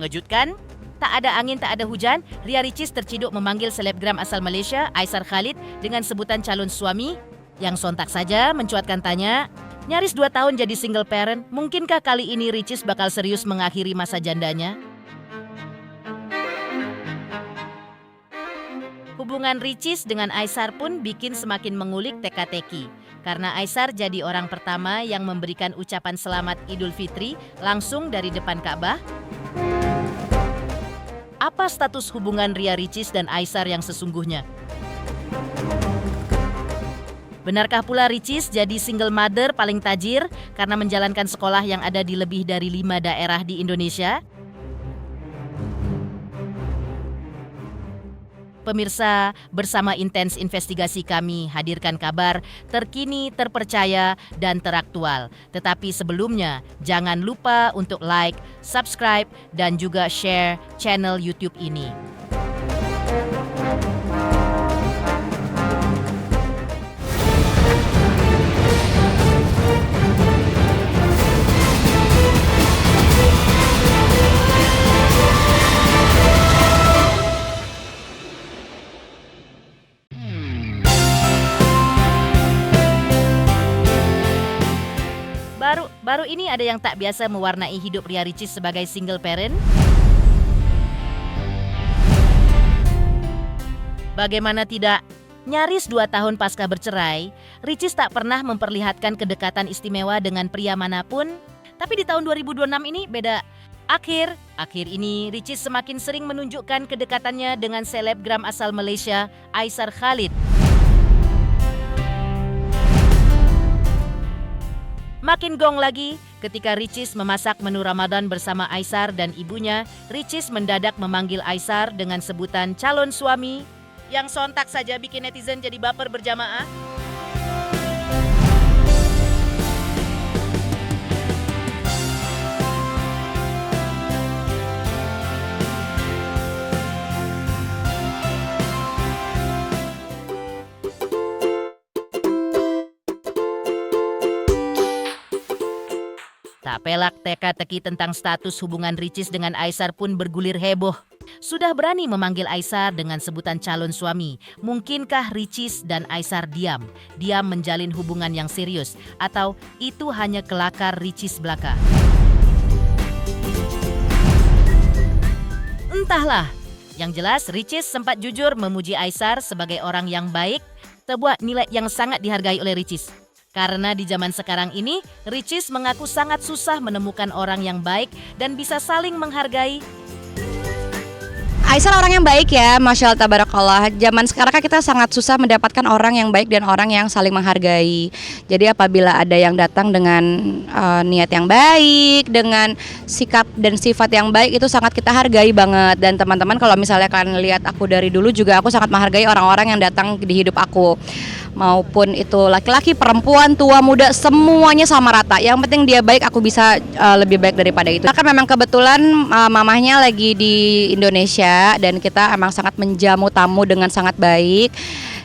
Mengejutkan? Tak ada angin, tak ada hujan, Ria Ricis terciduk memanggil selebgram asal Malaysia, Aisar Khalid, dengan sebutan calon suami, yang sontak saja mencuatkan tanya, nyaris 2 tahun jadi single parent, mungkinkah kali ini Ricis bakal serius mengakhiri masa jandanya? Hubungan Ricis dengan Aisar pun bikin semakin mengulik teka-teki. Karena Aisar jadi orang pertama yang memberikan ucapan selamat Idul Fitri langsung dari depan Ka'bah. Apa status hubungan Ria Ricis dan Aisar yang sesungguhnya? Benarkah pula Ricis jadi single mother paling tajir karena menjalankan sekolah yang ada di lebih dari 5 daerah di Indonesia? Pemirsa, bersama intens investigasi kami hadirkan kabar terkini, terpercaya, dan teraktual. Tetapi sebelumnya, jangan lupa untuk like, subscribe, dan juga share channel YouTube ini. Baru ini ada yang tak biasa mewarnai hidup Ria Ricis sebagai single parent. Bagaimana tidak? Nyaris 2 tahun pasca bercerai, Ricis tak pernah memperlihatkan kedekatan istimewa dengan pria manapun. Tapi di tahun 2026 ini beda. Akhir ini Ricis semakin sering menunjukkan kedekatannya dengan selebgram asal Malaysia, Aisar Khalid. Makin gong lagi, ketika Ricis memasak menu Ramadan bersama Aisar dan ibunya, Ricis mendadak memanggil Aisar dengan sebutan calon suami, yang sontak saja bikin netizen jadi baper berjamaah. Tak pelak teka-teki tentang status hubungan Ricis dengan Aisar pun bergulir heboh. Sudah berani memanggil Aisar dengan sebutan calon suami. Mungkinkah Ricis dan Aisar diam menjalin hubungan yang serius? Atau itu hanya kelakar Ricis belaka? Entahlah. Yang jelas Ricis sempat jujur memuji Aisar sebagai orang yang baik, sebuah nilai yang sangat dihargai oleh Ricis. Karena di zaman sekarang ini, Ricis mengaku sangat susah menemukan orang yang baik dan bisa saling menghargai. Aisar orang yang baik ya, Masya Allah Tabarakallah. Zaman sekarang kan kita sangat susah mendapatkan orang yang baik dan orang yang saling menghargai. Jadi apabila ada yang datang dengan niat yang baik, dengan sikap dan sifat yang baik, itu sangat kita hargai banget. Dan teman-teman kalau misalnya kalian lihat aku dari dulu juga, aku sangat menghargai orang-orang yang datang di hidup aku. Maupun itu laki-laki, perempuan, tua, muda, semuanya sama rata. Yang penting dia baik, aku bisa lebih baik daripada itu. Karena memang kebetulan mamahnya lagi di Indonesia dan kita emang sangat menjamu tamu dengan sangat baik.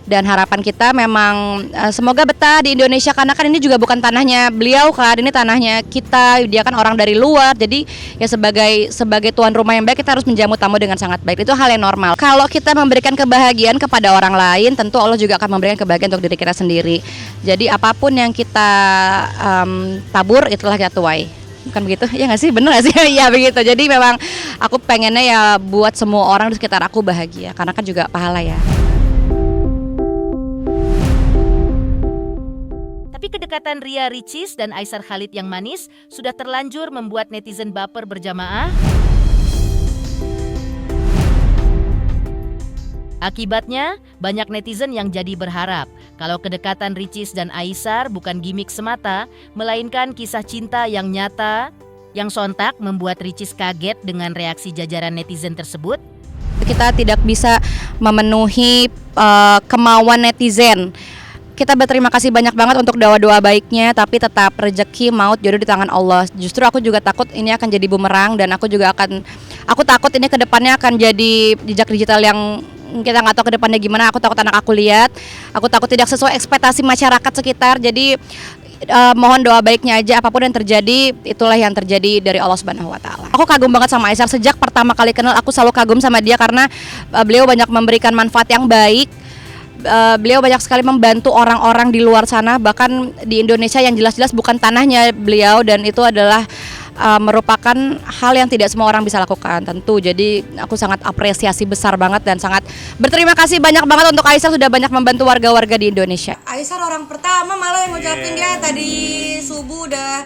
Dan harapan kita memang semoga betah di Indonesia, karena kan ini juga bukan tanahnya beliau kan, ini tanahnya kita, dia kan orang dari luar. Jadi ya sebagai tuan rumah yang baik, kita harus menjamu tamu dengan sangat baik. Itu hal yang normal. Kalau kita memberikan kebahagiaan kepada orang lain, tentu Allah juga akan memberikan kebahagiaan untuk diri kita sendiri. Jadi apapun yang kita tabur, itulah kita tuai. Bukan begitu? Ya nggak sih? Bener nggak sih? Ya begitu. Jadi memang aku pengennya ya buat semua orang di sekitar aku bahagia, karena kan juga pahala ya. Tapi kedekatan Ria Ricis dan Aisar Khalid yang manis sudah terlanjur membuat netizen baper berjamaah. Akibatnya, banyak netizen yang jadi berharap kalau kedekatan Ricis dan Aisar bukan gimik semata, melainkan kisah cinta yang nyata, yang sontak membuat Ricis kaget dengan reaksi jajaran netizen tersebut. Kita tidak bisa memenuhi kemauan netizen. Kita berterima kasih banyak banget untuk doa-doa baiknya, tapi tetap rezeki maut jodoh di tangan Allah. Justru aku juga takut ini akan jadi bumerang, dan aku takut ini ke depannya akan jadi jejak digital yang kita nggak tahu ke depannya gimana. Aku takut anak aku lihat, aku takut tidak sesuai ekspektasi masyarakat sekitar. Jadi mohon doa baiknya aja, apapun yang terjadi itulah yang terjadi dari Allah Subhanahu wa taala. Aku kagum banget sama Aisar, sejak pertama kali kenal aku selalu kagum sama dia karena beliau banyak memberikan manfaat yang baik. Beliau banyak sekali membantu orang-orang di luar sana, bahkan di Indonesia yang jelas-jelas bukan tanahnya beliau, dan itu adalah merupakan hal yang tidak semua orang bisa lakukan tentu. Jadi aku sangat apresiasi besar banget dan sangat berterima kasih banyak banget untuk Aisar sudah banyak membantu warga-warga di Indonesia. Aisar orang pertama malah yang ngucapin, dia tadi subuh udah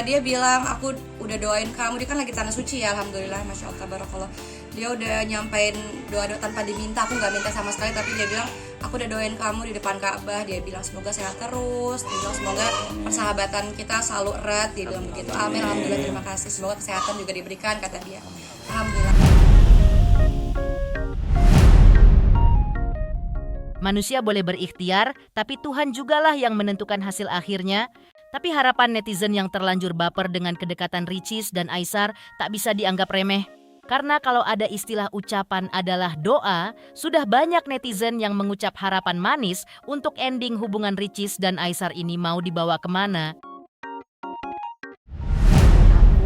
dia bilang aku udah doain kamu, dia kan lagi tanah suci ya, alhamdulillah, masya Allah, tabarakallah. Dia udah nyampein doa-doa tanpa diminta, aku nggak minta sama sekali, tapi dia bilang aku udah doain kamu di depan Ka'bah. Dia bilang semoga sehat terus, dia bilang semoga persahabatan kita selalu erat, dia bilang begitu. Amin, alhamdulillah, terima kasih. Semoga kesehatan juga diberikan, kata dia. Alhamdulillah. Manusia boleh berikhtiar, tapi Tuhan jugalah yang menentukan hasil akhirnya. Tapi harapan netizen yang terlanjur baper dengan kedekatan Ricis dan Aisar tak bisa dianggap remeh. Karena kalau ada istilah ucapan adalah doa, sudah banyak netizen yang mengucap harapan manis untuk ending hubungan Ricis dan Aisar ini mau dibawa kemana.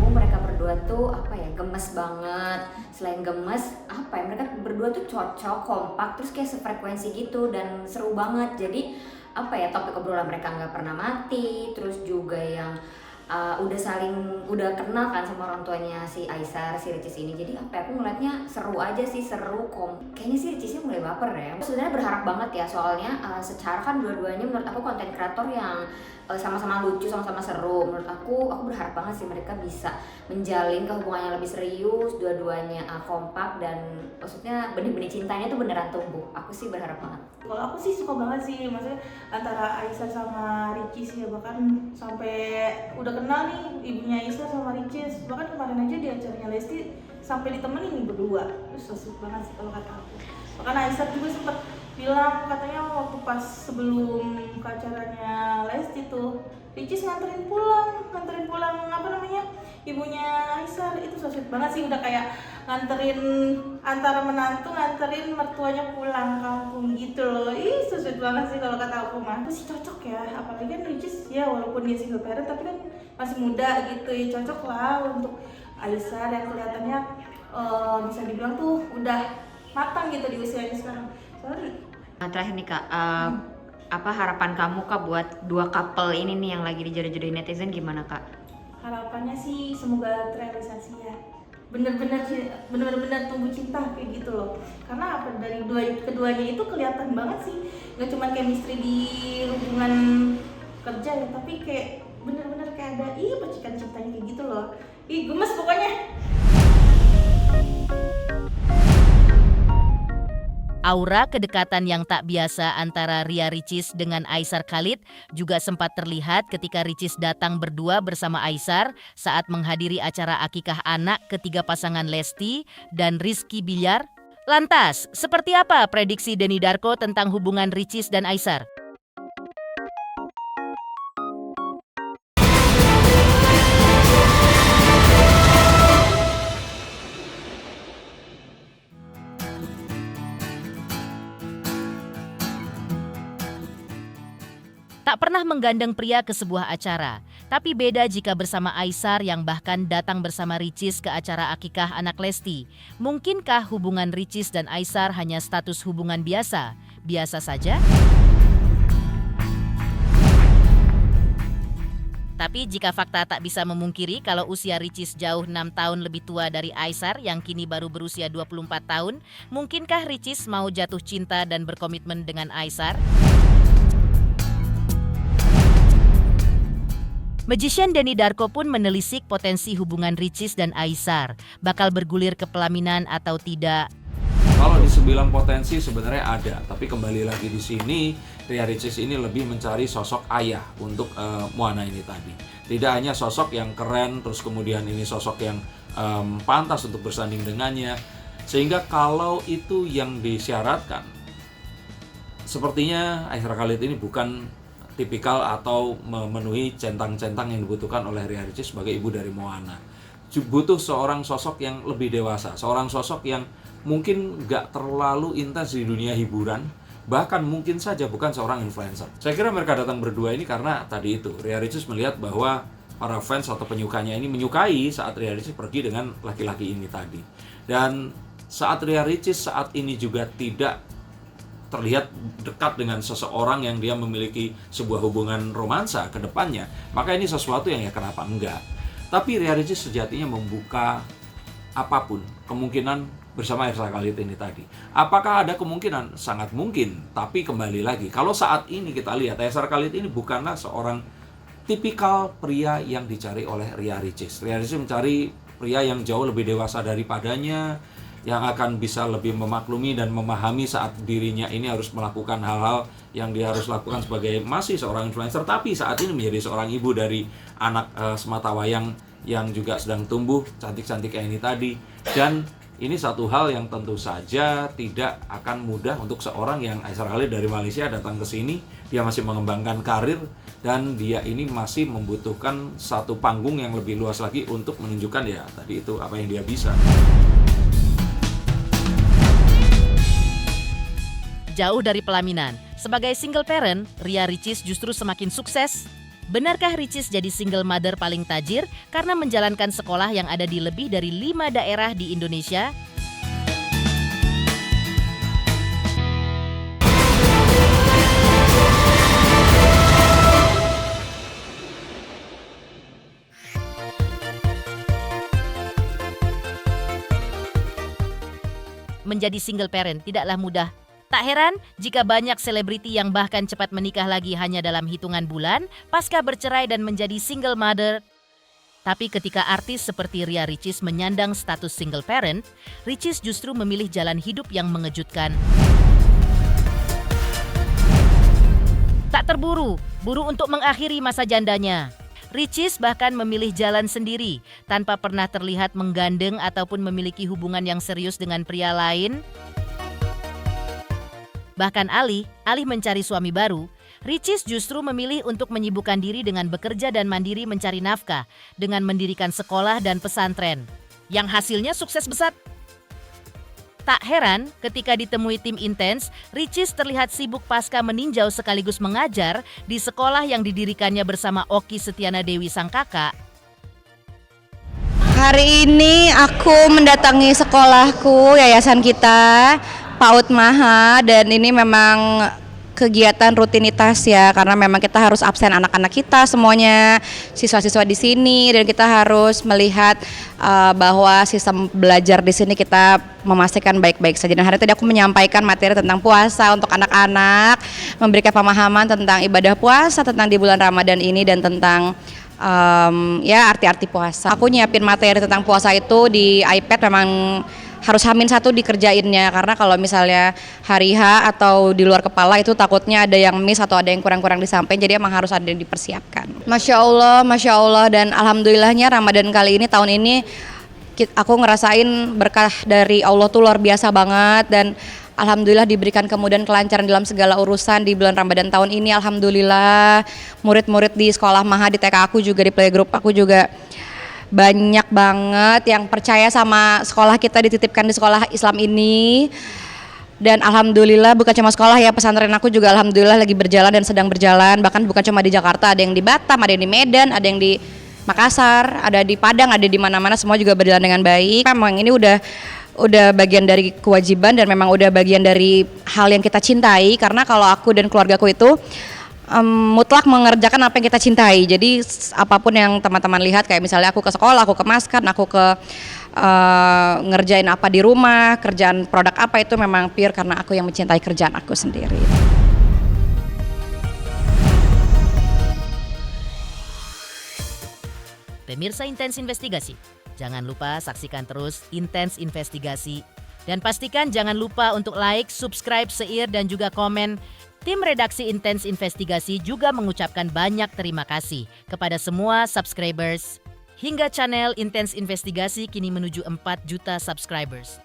Mereka berdua tuh gemes banget. Selain gemes, mereka berdua tuh cocok, kompak, terus kayak sefrekuensi gitu dan seru banget. Jadi topik obrolan mereka nggak pernah mati. Terus juga yang udah kenal kan sama orang tuanya si Aisar, si Ricis ini. Jadi aku ngeliatnya seru aja sih, kayaknya si Ricisnya mulai baper ya. Sebenarnya berharap banget ya, soalnya secara kan dua-duanya menurut aku konten kreator yang sama-sama lucu, sama-sama seru. Menurut aku berharap banget sih mereka bisa menjalin hubungan yang lebih serius, dua-duanya kompak, dan maksudnya benih-benih cintanya tuh beneran tumbuh. Aku sih berharap banget. Kalau aku sih suka banget sih, maksudnya antara Aisar sama Ricis ya, bahkan sampai udah kenal nih ibunya Aisar sama Ricis, bahkan kemarin aja di acaranya Lesti sampai ditemenin nih berdua. Terus so sweet banget sih kalau kata aku. Bahkan Aisar juga sempat bilang katanya waktu pas sebelum ke acaranya Lesti tuh, Ricis nganterin pulang ibunya Aisar. Itu so sweet banget sih, udah kayak nganterin antara menantu nganterin mertuanya pulang kampung gitu loh. Ih, so sweet banget sih kalau kata aku mah. Masih cocok ya, apalagi kan Ricis ya walaupun dia single parent tapi kan masih muda gitu ya, cocok lah untuk Aisar yang kelihatannya bisa dibilang tuh udah matang gitu di usianya sekarang. Nah, terakhir nih Kak, apa harapan kamu Kak buat dua couple ini nih yang lagi dijodoh-jodohin netizen, gimana Kak? Harapannya sih semoga terrealisasi ya, bener-bener tumbuh cinta kayak gitu loh. Karena dari keduanya itu kelihatan banget sih, nggak cuma chemistry di hubungan kerja ya, tapi kayak bener-bener kayak ada percikan cintanya kayak gitu loh. Gemes pokoknya. Aura kedekatan yang tak biasa antara Ria Ricis dengan Aisar Khalid juga sempat terlihat ketika Ricis datang berdua bersama Aisar saat menghadiri acara akikah anak ketiga pasangan Lesti dan Rizky Bilar. Lantas, seperti apa prediksi Denny Darko tentang hubungan Ricis dan Aisar? Tak pernah menggandeng pria ke sebuah acara, tapi beda jika bersama Aisar yang bahkan datang bersama Ricis ke acara akikah anak Lesti. Mungkinkah hubungan Ricis dan Aisar hanya status hubungan biasa? Biasa saja? Tapi jika fakta tak bisa memungkiri kalau usia Ricis jauh 6 tahun lebih tua dari Aisar yang kini baru berusia 24 tahun, mungkinkah Ricis mau jatuh cinta dan berkomitmen dengan Aisar? Magician Denny Darko pun menelisik potensi hubungan Ricis dan Aisar. Bakal bergulir ke pelaminan atau tidak? Kalau dibilang potensi sebenarnya ada, tapi kembali lagi di sini Ria Ricis ini lebih mencari sosok ayah untuk Moana ini tadi. Tidak hanya sosok yang keren, terus kemudian ini sosok yang pantas untuk bersanding dengannya. Sehingga kalau itu yang disyaratkan, sepertinya Aisar Khalid ini bukan tipikal atau memenuhi centang-centang yang dibutuhkan oleh Ria Ricis sebagai ibu dari Moana. butuh seorang sosok yang lebih dewasa, seorang sosok yang mungkin nggak terlalu intens di dunia hiburan, bahkan mungkin saja bukan seorang influencer. Saya kira mereka datang berdua ini karena tadi itu, Ria Ricis melihat bahwa para fans atau penyukanya ini menyukai saat Ria Ricis pergi dengan laki-laki ini tadi. Dan saat Ria Ricis saat ini juga tidak terlihat dekat dengan seseorang yang dia memiliki sebuah hubungan romansa ke depannya, maka ini sesuatu yang ya kenapa enggak. Tapi Ria Ricis sejatinya membuka apapun kemungkinan bersama Ersa Khalid ini tadi. Apakah ada kemungkinan? Sangat mungkin. Tapi kembali lagi, kalau saat ini kita lihat Ersa Khalid ini bukanlah seorang tipikal pria yang dicari oleh Ria Ricis. Ria Ricis mencari pria yang jauh lebih dewasa daripadanya, yang akan bisa lebih memaklumi dan memahami saat dirinya ini harus melakukan hal-hal yang dia harus lakukan sebagai masih seorang influencer, tapi saat ini menjadi seorang ibu dari anak sematawayang yang juga sedang tumbuh cantik-cantik kayak ini tadi. Dan ini satu hal yang tentu saja tidak akan mudah untuk seorang yang Aisyah Khalid dari Malaysia datang ke sini. Dia masih mengembangkan karir dan dia ini masih membutuhkan satu panggung yang lebih luas lagi untuk menunjukkan ya tadi itu apa yang dia bisa. Jauh dari pelaminan, sebagai single parent, Ria Ricis justru semakin sukses. Benarkah Ricis jadi single mother paling tajir karena menjalankan sekolah yang ada di lebih dari 5 daerah di Indonesia? Menjadi single parent tidaklah mudah. Tak heran jika banyak selebriti yang bahkan cepat menikah lagi hanya dalam hitungan bulan pasca bercerai dan menjadi single mother. Tapi ketika artis seperti Ria Ricis menyandang status single parent, Ricis justru memilih jalan hidup yang mengejutkan. Tak terburu, buru untuk mengakhiri masa jandanya. Ricis bahkan memilih jalan sendiri tanpa pernah terlihat menggandeng ataupun memiliki hubungan yang serius dengan pria lain. Bahkan alih mencari suami baru, Ricis justru memilih untuk menyibukkan diri dengan bekerja dan mandiri mencari nafkah dengan mendirikan sekolah dan pesantren, yang hasilnya sukses besar. Tak heran ketika ditemui tim Intens, Ricis terlihat sibuk pasca meninjau sekaligus mengajar di sekolah yang didirikannya bersama Oki Setiana Dewi sang kakak. Hari ini aku mendatangi sekolahku, yayasan kita, PAUD Maha, dan ini memang kegiatan rutinitas ya, karena memang kita harus absen anak-anak kita semuanya, siswa-siswa di sini, dan kita harus melihat bahwa sistem belajar di sini kita memastikan baik-baik saja. Dan hari tadi aku menyampaikan materi tentang puasa untuk anak-anak, memberikan pemahaman tentang ibadah puasa, tentang di bulan Ramadan ini, dan tentang ya arti-arti puasa. Aku nyiapin materi tentang puasa itu di iPad, memang harus H-1 dikerjainnya, karena kalau misalnya hari H atau di luar kepala itu takutnya ada yang miss atau ada yang kurang-kurang disampaikan, jadi emang harus ada yang dipersiapkan. Masya Allah, dan alhamdulillahnya Ramadan kali ini, tahun ini aku ngerasain berkah dari Allah tuh luar biasa banget, dan alhamdulillah diberikan kemudahan kelancaran dalam segala urusan di bulan Ramadan tahun ini. Alhamdulillah murid-murid di sekolah Maha, di TK aku juga, di playgroup aku juga banyak banget yang percaya sama sekolah kita, dititipkan di sekolah Islam ini. Dan alhamdulillah bukan cuma sekolah ya, pesantren aku juga alhamdulillah lagi berjalan dan sedang berjalan. Bahkan bukan cuma di Jakarta, ada yang di Batam, ada yang di Medan, ada yang di Makassar, ada di Padang, ada di mana-mana, semua juga berjalan dengan baik. Memang ini udah bagian dari kewajiban dan memang udah bagian dari hal yang kita cintai, karena kalau aku dan keluargaku itu mutlak mengerjakan apa yang kita cintai. Jadi apapun yang teman-teman lihat, kayak misalnya aku ke sekolah, aku ke maskan, aku ke ngerjain apa di rumah, kerjaan produk apa, itu memang pure karena aku yang mencintai kerjaan aku sendiri. Pemirsa Intens Investigasi, jangan lupa saksikan terus Intens Investigasi. Dan pastikan jangan lupa untuk like, subscribe, share, dan juga komen. Tim redaksi Intens Investigasi juga mengucapkan banyak terima kasih kepada semua subscribers. Hingga channel Intens Investigasi kini menuju 4 juta subscribers.